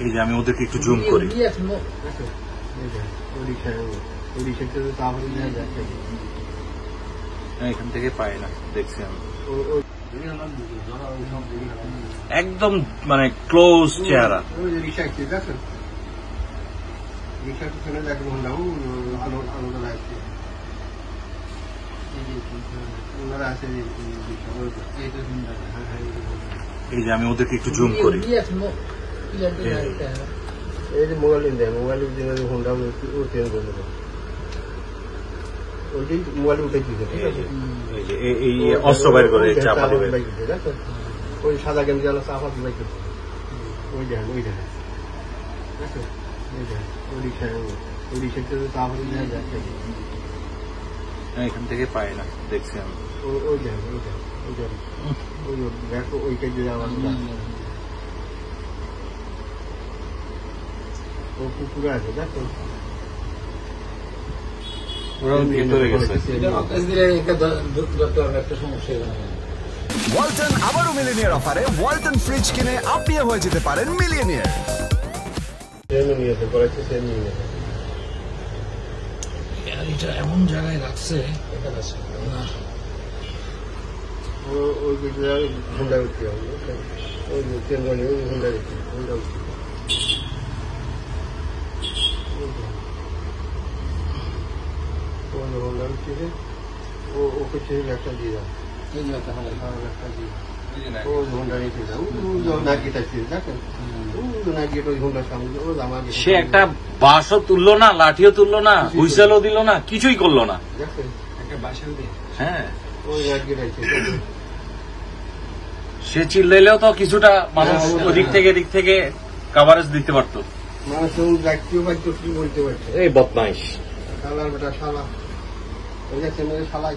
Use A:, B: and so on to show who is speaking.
A: এই যে আমি ওদেরকে একটু জুম করি, এখান থেকে পাই না, দেখছি আমি একদম মানে ক্লোজ চেহারা। এই যে আমি ওদেরকে একটু জুম করি,
B: মোবাইল হোন্ডা ওইটাই মোবাইল উঠে দিতে, ঠিক আছে?
A: এই অস্ত্র বাইর করে চাপা দিবে,
B: ওই সাদা গেঞ্জি আলো চাপা দিয়ে বাইক করছে, ওই দেখেন ওই দেখেন, ঠিক আছে? ওই দেখেন ওড়িশা চাপা দিয়ে যাচ্ছে,
A: এখান থেকে পাই না, দেখছি আমি
B: ওই দেখেন ওই দেখেন ওই দেখেন ওই দেখো ওইটা দিয়ে আবার ও কুকুরে আছে, দেখো
C: ওয়ালটন আবারও মিলিয়নিয়ার অফারে ওয়ালটন ফ্রিজ কিনে আপনিও হয়ে যেতে পারেন মিলিয়নিয়ার।
D: এমন জায়গায় রাখছে
B: হুন্ডা উঠতে হবে, ওই হুন্ডা হুন্ডা হোন্ডা উঠছে, ওকে ছেড়ে একটা দিয়ে দাও, একটা দিয়ে ও হোন্ডা রেখে দাও, নাকিটা ছিল দেখেন, নাকিটা ওই হোন্ডার সামনে ও জামা।
A: সে একটা বাঁশও তুললো না, লাঠিও তুললো না, হুইসেলও দিল না, কিছুই করলো না,
B: দেখেন একটা বাঁশও দিয়ে,
A: হ্যাঁ
B: ওই নাকিটা ছিল।
A: সে চিল্লাইলেও তো কিছুটা মানুষ ওদিক থেকে এদিক থেকে কাভারেজ দিতে পারতো।
B: মানুষ রাখতেও পারতো, কি বলতে পারতো,
A: এই বদমাইশ
B: শালার বেটা শালা, ওই যাচ্ছে শালা।